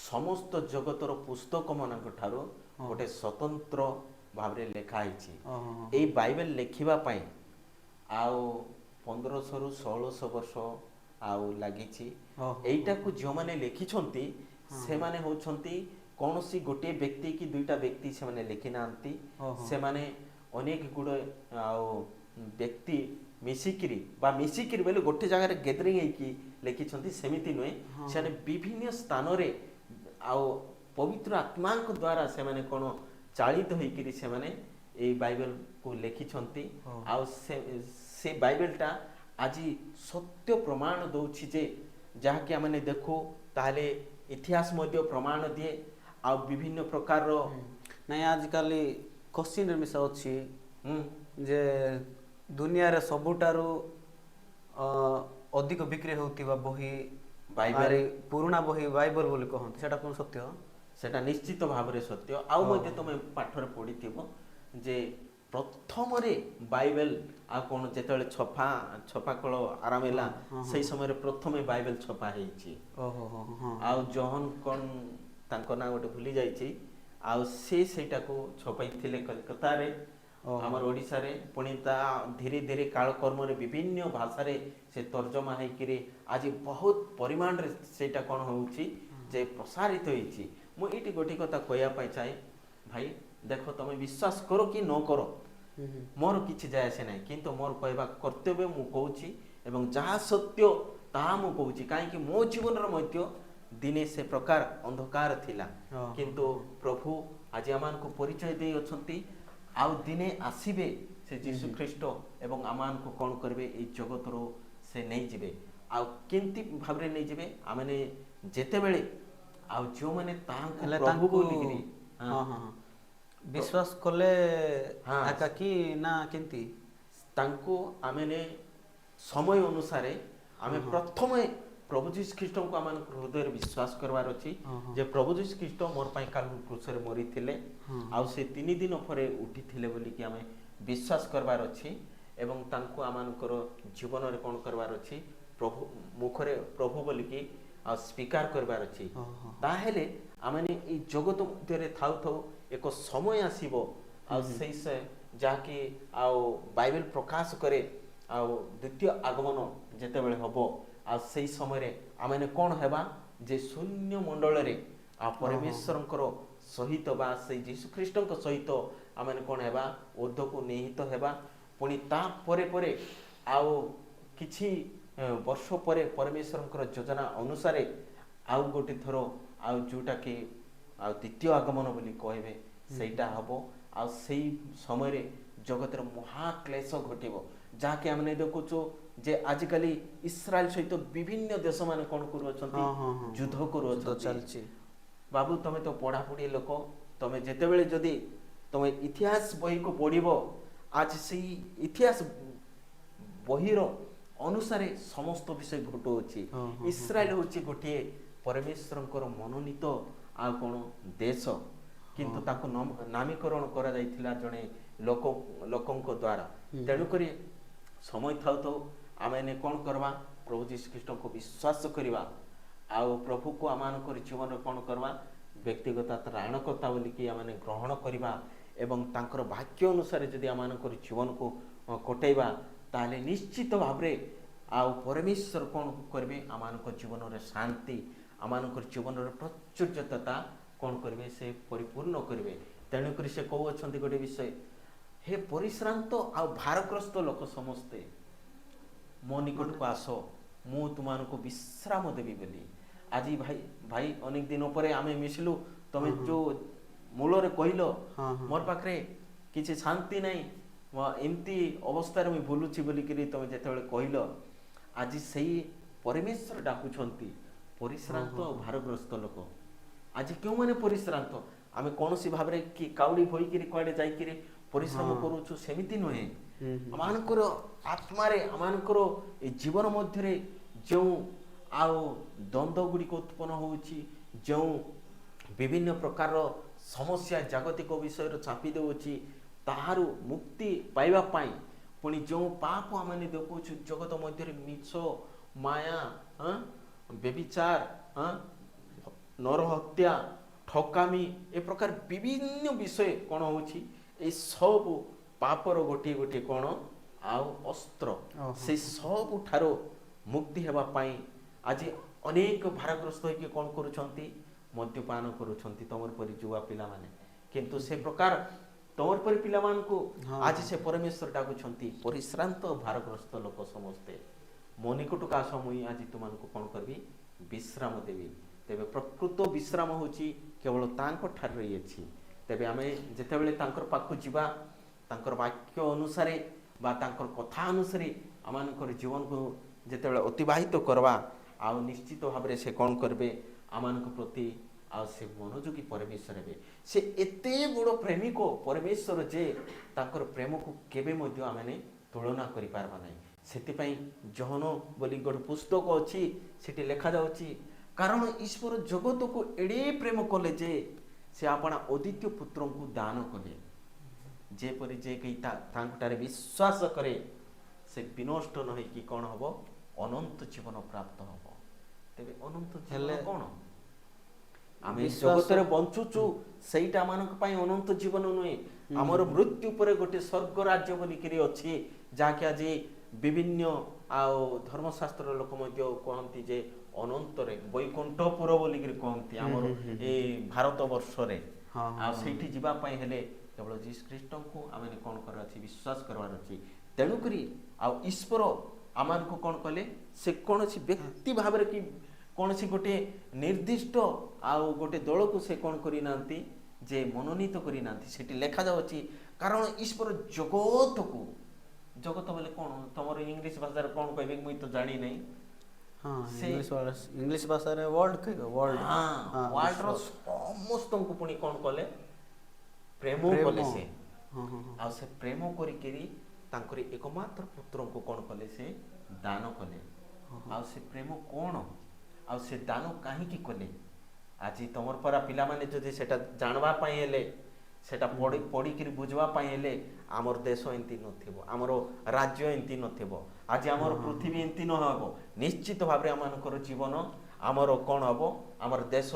ସମସ୍ତ ଜଗତର ପୁସ୍ତକମାନଙ୍କ ଠାରୁ ଗୋଟେ ସ୍ୱତନ୍ତ୍ର ଭାବରେ ଲେଖା ହେଇଛି। ଏଇ ବାଇବେଲ ଲେଖିବା ପାଇଁ ଆଉ 1500ରୁ 1600 ବର୍ଷ ଆଉ ଲାଗିଛି। ଏଇଟାକୁ ଯେଉଁମାନେ ଲେଖିଛନ୍ତି ସେମାନେ ହେଉଛନ୍ତି କୌଣସି ଗୋଟିଏ ବ୍ୟକ୍ତି କି ଦୁଇଟା ବ୍ୟକ୍ତି ସେମାନେ ଲେଖି ନାହାନ୍ତି। ସେମାନେ ଅନେକ ଗୁଡ଼ିଏ ଆଉ ବ୍ୟକ୍ତି ମିଶିକିରି ବୋଲେ ଗୋଟେ ଜାଗାରେ ଗେଦରିଂ ହେଇକି ଲେଖିଛନ୍ତି, ସେମିତି ନୁହେଁ। ସେମାନେ ବିଭିନ୍ନ ସ୍ଥାନରେ ଆଉ ପବିତ୍ର ଆତ୍ମାଙ୍କ ଦ୍ୱାରା ସେମାନେ କ'ଣ ଚାଳିତ ହେଇକିରି ସେମାନେ ଏଇ ବାଇବେଲକୁ ଲେଖିଛନ୍ତି। ଆଉ ସେ ବାଇବେଲଟା ଆଜି ସତ୍ୟ ପ୍ରମାଣ ଦେଉଛି ଯେ ଯାହାକି ଆମେ ଦେଖୁ ତାହେଲେ ଇତିହାସ ମଧ୍ୟ ପ୍ରମାଣ ଦିଏ। ଆଉ ବିଭିନ୍ନ ପ୍ରକାରର ନାଇଁ ଆଜିକାଲି କୋଶ୍ଚିନ୍ରେ ମିଶା ଅଛି ଯେ ଦୁନିଆରେ ସବୁଠାରୁ ଅଧିକ ବିକ୍ରି ହେଉଥିବା ବହି ବାଇବେଲ, ପୁରୁଣା ବହି ବାଇବଲ ବୋଲି କହନ୍ତି, ସେଟା କ'ଣ ସତ୍ୟ? ସେଟା ନିଶ୍ଚିତ ଭାବରେ ସତ୍ୟ। ଆଉ ମଧ୍ୟ ତମେ ପାଠରେ ପଢ଼ିଥିବ ଯେ ପ୍ରଥମରେ ବାଇବେଲ ଆଉ କ'ଣ ଯେତେବେଳେ ଛପା କଳ ଆରମ୍ଭ ହେଲା ସେଇ ସମୟରେ ପ୍ରଥମେ ବାଇବେଲ ଛପା ହେଇଛି। ଆଉ ଜହନ କ'ଣ ତାଙ୍କ ନାଁ ଗୋଟେ ଭୁଲି ଯାଇଛି, ଆଉ ସେଇଟାକୁ ଛପାଇଥିଲେ କଲିକତାରେ, ଆମର ଓଡ଼ିଶାରେ। ପୁଣି ତା ଧୀରେ ଧୀରେ କାଳକର୍ମରେ ବିଭିନ୍ନ ଭାଷାରେ ସେ ତର୍ଜମା ହେଇକିରି ଆଜି ବହୁତ ପରିମାଣରେ ସେଇଟା କ'ଣ ହେଉଛି ଯେ ପ୍ରସାରିତ ହେଇଛି। ମୁଁ ଏଇଠି ଗୋଟିଏ କଥା କହିବା ପାଇଁ ଚାହେଁ ଭାଇ, ଦେଖ ତମେ ବିଶ୍ୱାସ କର କି ନ କର ମୋର କିଛି ଯାଏ ଆସେ ନାହିଁ, କିନ୍ତୁ ମୋର କହିବା କର୍ତ୍ତବ୍ୟ ମୁଁ କହୁଛି ଏବଂ ଯାହା ସତ୍ୟ ତାହା ମୁଁ କହୁଛି। କାହିଁକି ମୋ ଜୀବନର ମଧ୍ୟ ଦିନେ ସେ ପ୍ରକାର ଅନ୍ଧକାର ଥିଲା, କିନ୍ତୁ ପ୍ରଭୁ ଆଜି ଆମମାନଙ୍କୁ ପରିଚୟ ଦେଇ ଅଛନ୍ତି। ଆଉ ଦିନେ ଆସିବେ ସେ ଯୀଶୁ ଖ୍ରୀଷ୍ଟ ଏବଂ ଆମମାନଙ୍କୁ କ'ଣ କରିବେ? ଏଇ ଜଗତରୁ ସେ ନେଇଯିବେ। ଆଉ କେମିତି ଭାବରେ ନେଇଯିବେ? ଆମେ ଯେତେବେଳେ ଆଉ ଯେଉଁମାନେ ତାଙ୍କୁ ବିଶ୍ୱାସ କଲେ କି ନା କେମିତି ତାଙ୍କୁ ଆମେ ସମୟ ଅନୁସାରେ ଆମେ ପ୍ରଥମେ ପ୍ରଭୁ ଯୀଶୁ ଖ୍ରୀଷ୍ଟଙ୍କୁ ଆମମାନଙ୍କ ହୃଦୟରେ ବିଶ୍ୱାସ କରିବାର ଅଛି ଯେ ପ୍ରଭୁ ଯୀଶୁ ଖ୍ରୀଷ୍ଟ ମୋର ପାଇଁ କାଲଭାରୀ କ୍ରୁଶରେ ମରିଥିଲେ ଆଉ ସେ 3 ଦିନ ପରେ ଉଠିଥିଲେ ବୋଲିକି ଆମେ ବିଶ୍ୱାସ କରିବାର ଅଛି ଏବଂ ତାଙ୍କୁ ଆମମାନଙ୍କର ଜୀବନରେ କ'ଣ କରିବାର ଅଛି? ପ୍ରଭୁ ମୁଖରେ ପ୍ରଭୁ ବୋଲିକି ଆଉ ସ୍ୱୀକାର କରିବାର ଅଛି। ତାହେଲେ ଆମେ ଏଇ ଜଗତ ମଧ୍ୟରେ ଥାଉ ଥାଉ ଏକ ସମୟ ଆସିବ ଆଉ ସେଇ ଯାହାକି ଆଉ ବାଇବେଲ ପ୍ରକାଶ କରେ ଆଉ ଦ୍ୱିତୀୟ ଆଗମନ ଯେତେବେଳେ ହେବ ଆଉ ସେଇ ସମୟରେ ଆମେ କ'ଣ ହେବା ଯେ ଶୂନ୍ୟ ମଣ୍ଡଳରେ ଆଉ ପରମେଶ୍ୱରଙ୍କର ସହିତ ବା ସେଇ ଯୀଶୁଖ୍ରୀଷ୍ଟଙ୍କ ସହିତ ଆମେ କ'ଣ ହେବା? ଉର୍ଦ୍ଧ୍ୱକୁ ନିହିତ ହେବା। ପୁଣି ତା ପରେ ଆଉ କିଛି ବର୍ଷ ପରେ ପରମେଶ୍ୱରଙ୍କର ଯୋଜନା ଅନୁସାରେ ଆଉ ଗୋଟେ ଥର ଆଉ ଯେଉଁଟାକି ଆଉ ଦ୍ୱିତୀୟ ଆଗମନ ବୋଲି କହିବେ ସେଇଟା ହେବ। ଆଉ ସେଇ ସମୟରେ ଜଗତର ମହାକ୍ଲେଶ ଘଟିବ, ଯାହାକି ଆମେ ଦେଖୁଛୁ ଯେ ଆଜିକାଲି ଇସ୍ରାଏଲ ସହିତ ବିଭିନ୍ନ ଦେଶମାନେ କ'ଣ କରୁଅଛନ୍ତି? ଯୁଦ୍ଧ କରୁଅଛନ୍ତି। ବାବୁ ତମେ ତ ପଢ଼ାପଢ଼ି ଲୋକ, ତମେ ଯେତେବେଳେ ଯଦି ତମେ ଇତିହାସ ବହିକୁ ପଢ଼ିବ, ଆଜି ସେଇ ଇତିହାସ ବହିର ଅନୁସାରେ ସମସ୍ତ ବିଷୟ ଘଟୁଅଛି। ଇସ୍ରାଏଲ ହେଉଛି ଗୋଟିଏ ପରମେଶ୍ୱରଙ୍କର ମନୋନୀତ ଆଉ କ'ଣ ଦେଶ, କିନ୍ତୁ ତାକୁ ନାମୀକରଣ କରାଯାଇଥିଲା ଜଣେ ଲୋକଙ୍କ ଦ୍ୱାରା। ତେଣୁକରି ସମୟ ଥାଉ ଥାଉ ଆମେ କ'ଣ କରିବା? ପ୍ରଭୁ ଯୀଶୁଖ୍ରୀଷ୍ଟଙ୍କୁ ବିଶ୍ୱାସ କରିବା ଆଉ ପ୍ରଭୁକୁ ଆମମାନଙ୍କର ଜୀବନରେ କ'ଣ କରିବା? ବ୍ୟକ୍ତିଗତ ତ୍ରାଣକର୍ତ୍ତା ବୋଲିକି ଆମେ ଗ୍ରହଣ କରିବା ଏବଂ ତାଙ୍କର ବାକ୍ୟ ଅନୁସାରେ ଯଦି ଆମମାନଙ୍କର ଜୀବନକୁ କଟେଇବା ତାହେଲେ ନିଶ୍ଚିତ ଭାବରେ ଆଉ ପରମେଶ୍ୱର କ'ଣ କରିବେ? ଆମମାନଙ୍କ ଜୀବନରେ ଶାନ୍ତି, ଆମମାନଙ୍କର ଜୀବନରେ ପ୍ରଚୁର୍ଯ୍ୟତା କ'ଣ କରିବେ? ସେ ପରିପୂର୍ଣ୍ଣ କରିବେ। ତେଣୁକରି ସେ କହୁଅଛନ୍ତି ଗୋଟେ ବିଷୟ, ହେ ପରିଶ୍ରାନ୍ତ ଆଉ ଭାରଗ୍ରସ୍ତ ଲୋକ ସମସ୍ତେ ମୋ ନିକଟକୁ ଆସ, ମୁଁ ତୁମମାନଙ୍କୁ ବିଶ୍ରାମ ଦେବି ବୋଲି। ଆଜି ଭାଇ ଭାଇ ଅନେକ ଦିନ ପରେ ଆମେ ମିଶିଲୁ, ତମେ ଯୋଉ ମୂଳରେ କହିଲ ମୋର ପାଖରେ କିଛି ଶାନ୍ତି ନାହିଁ, ଏମିତି ଅବସ୍ଥାରେ ମୁଁ ବୁଲୁଛି ବୋଲିକିରି ତମେ ଯେତେବେଳେ କହିଲ, ଆଜି ସେଇ ପରମେଶ୍ୱର ଡାକୁଛନ୍ତି ପରିଶ୍ରାନ୍ତ ଆଉ ଭାରଗ୍ରସ୍ତ ଲୋକ। ଆଜି କେଉଁମାନେ ପରିଶ୍ରାନ୍ତ? ଆମେ କୌଣସି ଭାବରେ କି କାଉଡ଼ି ହୋଇକିରି କୁଆଡ଼େ ଯାଇକିରି ପରିଶ୍ରମ କରୁଛୁ ସେମିତି ନୁହେଁ। ଆମମାନଙ୍କର ଆତ୍ମାରେ, ଆମମାନଙ୍କର ଏ ଜୀବନ ମଧ୍ୟରେ ଯେଉଁ ଆଉ ଦ୍ୱନ୍ଦ୍ୱ ଗୁଡ଼ିକ ଉତ୍ପନ୍ନ ହେଉଛି, ଯେଉଁ ବିଭିନ୍ନ ପ୍ରକାରର ସମସ୍ୟା ଜାଗତିକ ବିଷୟରେ ଚାପି ଦେଉଛି, ତାହାରୁ ମୁକ୍ତି ପାଇବା ପାଇଁ ପୁଣି ଯେଉଁ ପାପ ଆମେ ଦେଖୁଛୁ ଜଗତ ମଧ୍ୟରେ, ମିଛ, ମାୟା, ବ୍ୟଭିଚାର, ନରହତ୍ୟା, ଠକାମି, ଏ ପ୍ରକାର ବିଭିନ୍ନ ବିଷୟ କ'ଣ ହେଉଛି, এই ସବୁ ପାପର ଗୋଟିଏ ଗୋଟିଏ କ'ଣ ଆଉ ଅସ୍ତ୍ର। ସେଇ ସବୁଠାରୁ ମୁକ୍ତି ହେବା ପାଇଁ ଆଜି ଅନେକ ଭାରଗ୍ରସ୍ତ ହୋଇକି କ'ଣ କରୁଛନ୍ତି? ମଦ୍ୟପାନ କରୁଛନ୍ତି, ତମର ପରି ଯୁବା ପିଲାମାନେ। କିନ୍ତୁ ସେ ପ୍ରକାର ତମର ପରି ପିଲାମାନଙ୍କୁ ଆଜି ସେ ପରମେଶ୍ୱର ଡାକୁଛନ୍ତି ପରିଶ୍ରାନ୍ତ ଭାରଗ୍ରସ୍ତ ଲୋକ ସମସ୍ତେ, ମୋ ନିକଟକୁ ଆସ, ମୁଇଁ ଆଜି ତୁମମାନଙ୍କୁ କ'ଣ କରିବି? ବିଶ୍ରାମ ଦେବି। ତେବେ ପ୍ରକୃତ ବିଶ୍ରାମ ହେଉଛି କେବଳ ତାଙ୍କ ଠାରେ ରହିଅଛି। ତେବେ ଆମେ ଯେତେବେଳେ ତାଙ୍କର ପାଖକୁ ଯିବା, ତାଙ୍କର ବାକ୍ୟ ଅନୁସାରେ ବା ତାଙ୍କର କଥା ଅନୁସାରେ ଆମମାନଙ୍କର ଜୀବନକୁ ଯେତେବେଳେ ଅତିବାହିତ କରିବା, ଆଉ ନିଶ୍ଚିତ ଭାବରେ ସେ କ'ଣ କରିବେ? ଆମମାନଙ୍କ ପ୍ରତି ଆଉ ସେ ମନୋଯୋଗୀ ପରମେଶ୍ୱର ହେବେ। ସେ ଏତେ ବଡ଼ ପ୍ରେମିକ ପରମେଶ୍ୱର ଯେ ତାଙ୍କର ପ୍ରେମକୁ କେବେ ମଧ୍ୟ ଆମେ ତୁଳନା କରିପାରିବା ନାହିଁ। ସେଥିପାଇଁ ଜହନ ବୋଲି ଗୋଟେ ପୁସ୍ତକ ଅଛି, ସେଠି ଲେଖାଯାଉଛି, କାରଣ ଈଶ୍ୱର ଜଗତକୁ ଏଡ଼େ ପ୍ରେମ କଲେ ଯେ ସେ ଆପଣା ଅଦ୍ୱିତୀୟ ପୁତ୍ରଙ୍କୁ ଦାନ କଲେ, ଯେପରି ଯେ କେହି ତାଙ୍କଠାରେ ବିଶ୍ୱାସ କରେ ସେ ବିନଷ୍ଟ ନ ହେଇକି କ'ଣ ହେବ? ଅନନ୍ତ ଜୀବନ ପ୍ରାପ୍ତ ହେବ। ତେବେ ଅନନ୍ତ ଜୀବନ କ'ଣ? ଆମେ ଜଗତରେ ବଞ୍ଚୁଛୁ, ସେଇଟା ଆମମାନଙ୍କ ପାଇଁ ଅନନ୍ତ ଜୀବନ ନୁହେଁ। ଆମର ମୃତ୍ୟୁ ପରେ ଗୋଟେ ସ୍ୱର୍ଗ ରାଜ୍ୟ ବୋଲିକିରି ଅଛି, ଯାହାକି ଆଜି ବିଭିନ୍ନ ଆଉ ଧର୍ମଶାସ୍ତ୍ର ଲୋକ ମଧ୍ୟ କହନ୍ତି ଯେ ଅନନ୍ତରେ ବୈକୁଣ୍ଠପୁର ବୋଲିକିରି କହନ୍ତି ଆମର ଏଇ ଭାରତ ବର୍ଷରେ। ଆଉ ସେଇଠି ଯିବା ପାଇଁ ହେଲେ କେବଳ ଯୀଶୁ ଖ୍ରୀଷ୍ଟଙ୍କୁ ଆମେ କ'ଣ କରିବାର ଅଛି? ବିଶ୍ୱାସ କରିବାର ଅଛି। ତେଣୁକରି ଆଉ ଈଶ୍ୱର ଆମମାନଙ୍କୁ କ'ଣ କଲେ? ସେ କୌଣସି ବ୍ୟକ୍ତି ଭାବରେ କି କୌଣସି ଗୋଟେ ନିର୍ଦ୍ଦିଷ୍ଟ ଆଉ ଗୋଟେ ଦଳକୁ ସେ କ'ଣ କରିନାହାନ୍ତି? ଯେ ମନୋନୀତ କରିନାହାନ୍ତି। ସେଠି ଲେଖାଯାଉଛି, କାରଣ ଈଶ୍ୱର ଜଗତକୁ, ଜଗତ ବୋଲେ କ'ଣ? ତମର ଇଂଲିଶ ଭାଷାରେ କ'ଣ କହିବେ ମୁଇଁ ତ ଜାଣି ନାହିଁ। ଇଂଲିଶ ଭାଷାରେ ୱାର୍ଲଡର ସମସ୍ତଙ୍କୁ ପୁଣି କ'ଣ କଲେ? ପ୍ରେମ କଲେ ସେ। ଆଉ ସେ ପ୍ରେମ କରିକିରି ତାଙ୍କର ଏକମାତ୍ର ପୁତ୍ରଙ୍କୁ କ'ଣ କଲେ? ସେ ଦାନ କଲେ। ଆଉ ସେ ପ୍ରେମ କ'ଣ? ଆଉ ସେ ଦାନ କାହିଁକି କଲେ? ଆଜି ତମର ପରା ପିଲାମାନେ ଯଦି ସେଟା ଜାଣବା ପାଇଁ ହେଲେ, ସେଟା ପଢ଼ିକିରି ବୁଝବା ପାଇଁ ହେଲେ, ଆମର ଦେଶ ଏମିତି ନଥିବ, ଆମର ରାଜ୍ୟ ଏମିତି ନଥିବ, ଆଜି ଆମର ପୃଥିବୀ ଏମିତି ନ ହେବ। ନିଶ୍ଚିତ ଭାବରେ ଆମମାନଙ୍କର ଜୀବନ, ଆମର କ'ଣ ହେବ? ଆମର ଦେଶ,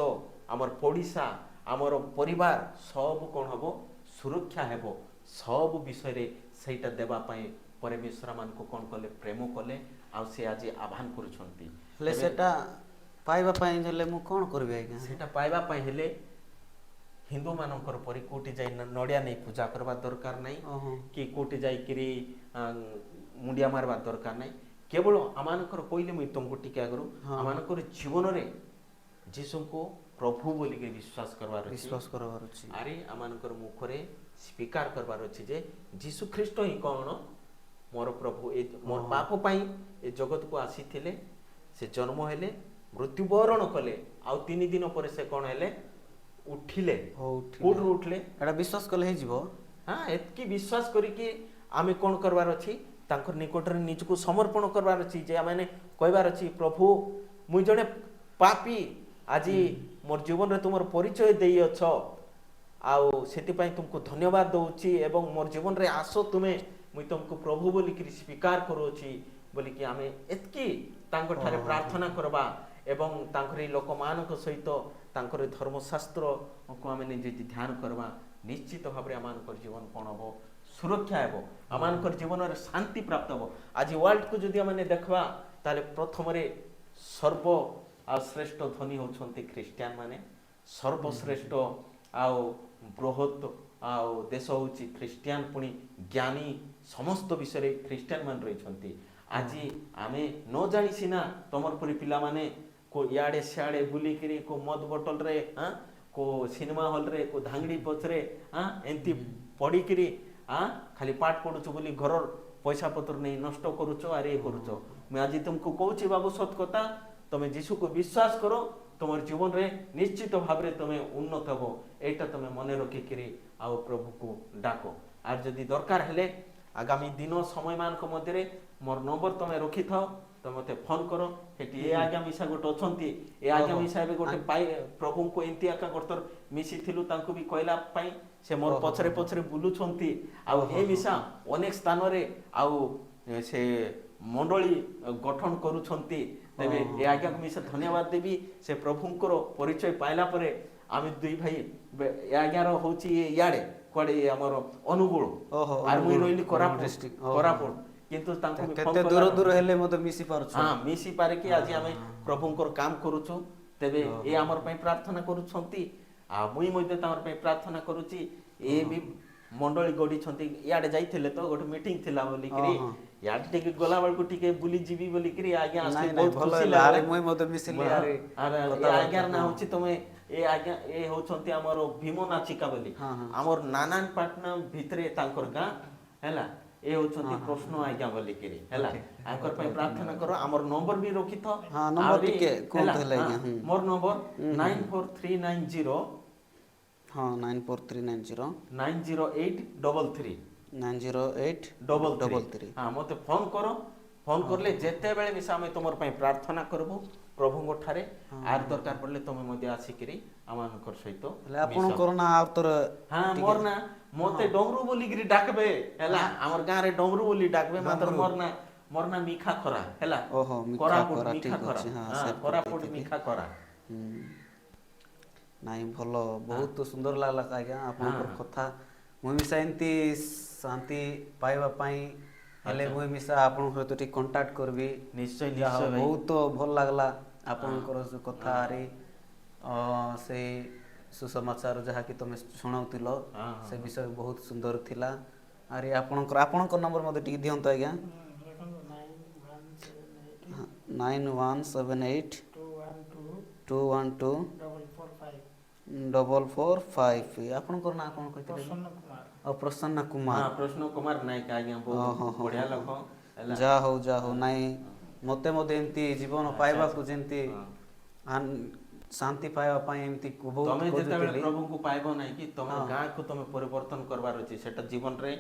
ଆମର ପଡ଼ିଶା, ଆମର ପରିବାର ସବୁ କ'ଣ ହେବ? ସୁରକ୍ଷା ହେବ। ସବୁ ବିଷୟରେ ସେଇଟା ଦେବା ପାଇଁ ପରମେଶ୍ୱର ମାନଙ୍କୁ କ'ଣ କଲେ? ପ୍ରେମ କଲେ। ଆଉ ସେ ଆଜି ଆହ୍ୱାନ କରୁଛନ୍ତି। ହେଲେ ସେଟା ପାଇବା ପାଇଁ ହେଲେ ମୁଁ କ'ଣ କରିବି ଆଜ୍ଞା? ସେଟା ପାଇବା ପାଇଁ ହେଲେ ହିନ୍ଦୁମାନଙ୍କର ପରି କେଉଁଠି ଯାଇ ନଡ଼ିଆ ନେଇ ପୂଜା କରିବା ଦରକାର ନାହିଁ, କି କେଉଁଠି ଯାଇକିରି ମୁଣ୍ଡିଆ ମାରିବା ଦରକାର ନାହିଁ। କେବଳ ଆମମାନଙ୍କର କହିଲେ ମୁଇଁ ତୁମକୁ ଟିକେ ଆଗରୁ, ଆମମାନଙ୍କର ଜୀବନରେ ଯୀଶୁଙ୍କୁ ପ୍ରଭୁ ବୋଲିକି ବିଶ୍ୱାସ କରିବାର ଅଛି। ଆରେ ଆମମାନଙ୍କର ମୁଖରେ ସ୍ୱୀକାର କରିବାର ଅଛି ଯେ ଯୀଶୁ ଖ୍ରୀଷ୍ଟ ହିଁ କ'ଣ? ମୋର ପ୍ରଭୁ, ମୋର ପାପ ପାଇଁ ଏ ଜଗତକୁ ଆସିଥିଲେ, ସେ ଜନ୍ମ ହେଲେ, ମୃତ୍ୟୁବରଣ କଲେ, ଆଉ 3 ଦିନ ପରେ ସେ କ'ଣ ହେଲେ? ଉଠିଲେ। କୋଉଠୁ ଉଠିଲେ? ଏଟା ବିଶ୍ୱାସ କଲେ ହେଇଯିବ। ଏତିକି ବିଶ୍ୱାସ କରିକି ଆମେ କ'ଣ କରିବାର ଅଛି? ତାଙ୍କର ନିକଟରେ ନିଜକୁ ସମର୍ପଣ କରିବାର ଅଛି। ଯେ ଆମେ କହିବାର ଅଛି, ପ୍ରଭୁ ମୁଇଁ ଜଣେ ପାପୀ, ଆଜି ମୋର ଜୀବନରେ ତୁମର ପରିଚୟ ଦେଇଅଛ, ଆଉ ସେଥିପାଇଁ ତୁମକୁ ଧନ୍ୟବାଦ ଦେଉଛି, ଏବଂ ମୋର ଜୀବନରେ ଆସ ତୁମେ, ମୁଇଁ ତୁମକୁ ପ୍ରଭୁ ବୋଲିକିରି ସ୍ୱୀକାର କରୁଅଛି ବୋଲିକି ଆମେ ଏତିକି ତାଙ୍କଠାରେ ପ୍ରାର୍ଥନା କରିବା। ଏବଂ ତାଙ୍କର ଏଇ ଲୋକମାନଙ୍କ ସହିତ ତାଙ୍କର ଧର୍ମଶାସ୍ତ୍ରକୁ ଆମେ ନିଜେ ଧ୍ୟାନ କରିବା, ନିଶ୍ଚିତ ଭାବରେ ଆମମାନଙ୍କର ଜୀବନ କ'ଣ ହେବ? ସୁରକ୍ଷା ହେବ। ଆମମାନଙ୍କର ଜୀବନରେ ଶାନ୍ତି ପ୍ରାପ୍ତ ହେବ। ଆଜି ୱାର୍ଲଡକୁ ଯଦି ଆମେ ଦେଖିବା, ତାହେଲେ ପ୍ରଥମରେ ସର୍ବ ଆଉ ଶ୍ରେଷ୍ଠ ଧନୀ ହେଉଛନ୍ତି ଖ୍ରୀଷ୍ଟିଆନ ମାନେ। ସର୍ବଶ୍ରେଷ୍ଠ ଆଉ ବୃହତ ଆଉ ଦେଶ ହେଉଛି ଖ୍ରୀଷ୍ଟିଆନ, ପୁଣି ଜ୍ଞାନୀ ସମସ୍ତ ବିଷୟରେ ଖ୍ରୀଷ୍ଟିଆନ ମାନେ ରହିଛନ୍ତି। ଆଜି ଆମେ ନ ଜାଣି ସିନା ତମର ପରି ପିଲାମାନେ को इआड़े सिआड़े बुलिकिरी को मद बोतल रे हाँ को सिनेमा हॉल रे को धांगड़ी पछरे हाँ एंती पढ़िकिरी हाँ खाली पाठ पढ़ुछ बोली घर पैसा पत्र नहीं नष्ट करुच आरे ये करुच मैं आज तुमको कहूँ बाबू सत कथा तुम जीशु को विश्वास करो तुम जीवन रे निश्चित भाव रे तुम उन्नत हो एटा तुम मन रखिकी आओ प्रभु को डाक आर जदि दरकार हेले आगामी दिन समय मान मध्य मोर नंबर तुम रखि थाओ तो मते फोन करो हेटी ए आज्ञा मिसा गोटे अछंती ए आज्ञा मिसा एबे गोटे पाई प्रभु को एंती आका गोटर मिसी थिलु तांको भी कहला पाई से मोर पछरे पछरे बुलु छंती आ ए मिसा अनेक स्थान रे आ से मंडली गठन करू छंती तेबे ए आज्ञा मिसा धन्यवाद देबी से प्रभुंकर परिचय पाइला परे आमे दुई भाई ए आज्ञा रो होची याडे कोडे हमर अनुगुण आर मुई रोइली कोरापुट डिस्ट्रिक्ट कोरापुट किंतु तांको भी केते दूर दूर हेले मते मिसी पारछ हां मिसी पारे कि आज आमे प्रभुंकर काम करूछु तेबे ए हमर पई प्रार्थना करू छंती आ मुई मध्ये तामर पई प्रार्थना करूची ए भी मंडली गडी छंती याडे जाइथिले तो गोटे मीटिंग थिला बोली करी याड टिके गोला बळ को टिके बुली जीवी बोली करी आज्ञा आस्ते बहुत खुशी लागे मुई मध्ये मिसिली यारे अरे आज्ञा ना होची तमे ए आज्ञा ए होचंती हमर भीम नाचिका बोली हमर नानान पाटना भितरे तांकर गां हैला ए होचंती प्रश्न आज्ञा बोली करी हैला आकर पई प्रार्थना करो हमर नंबर भी रखि थो हां नंबर टिके कोन थले मोर नंबर 94390 हां 94390 90833 90833 हां मते फोन करो फोन करले जेते बेले मिसा में तुमर पई प्रार्थना करबो प्रभु ठारे आर दरकार पड़ले तुम मध्ये आसिकरी आमानकर सहित ले आपण कोरोना आउतर हां मोर ना मते डमरू बोली गिरी डाकबे हैला हमर गां रे डमरू बोली डाकबे मात्र मोर ना मिखा खरा हैला ओहो कोरापुट मिखा खरा हां कोरापुट मिखा खरा नाइ भलो बहुत सुंदर लागला आज्ञा आपनकर कथा मुई मिसा एंती शांति पाइबा पई हेले मुई मिसा आपन सहित टी कांटेक्ट करबी निश्चय निश्चय बहुत भल लागला आपनकर कथा रे से सुसमाचार जहा कि तुम सुनाउतिलो से विषय बहुत सुंदर थिला अरे आपनकर नंबर मते टी दियंत आज्ञा 9178 212 445 आपनकर ना कोन कहितले प्रसन्न कुमार हां प्रसन्न कुमार नायक आज्ञा बहुत बढ़िया लोक जा हो नाइ मते मते एंती जीवन पाइबा को जेंती शांति पाइबा पई एंती बहुत तमे जेते प्रभु को पाइबो नै कि तमे गां को तमे परिवर्तन करबार अछि सेटा जीवन रे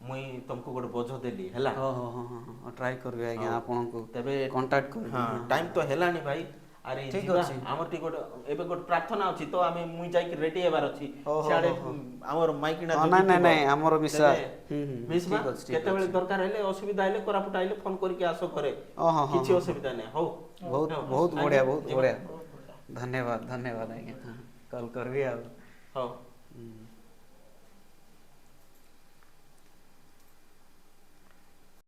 मुई तुमको गोटे बोझ देली हैला हां ट्राई करबे आज्ञा आपन को तबे कांटेक्ट कर हां टाइम तो हेलानी भाई अरे ठीक अछि हमर टी गोटे एबे गोटे प्रार्थना अछि तो आमे मुई जाई के रेडी हेबार अछि साडे हमर माइकिना नै हमर मिसा ठीक अछि केते बेले दरकार हेले असुविधा हेले कोरापुट आइले फोन करके आसो करे किछि असुविधा नै हो बहुत बढ़िया धन्यवाद आज्ञा कॉल करबी आ हो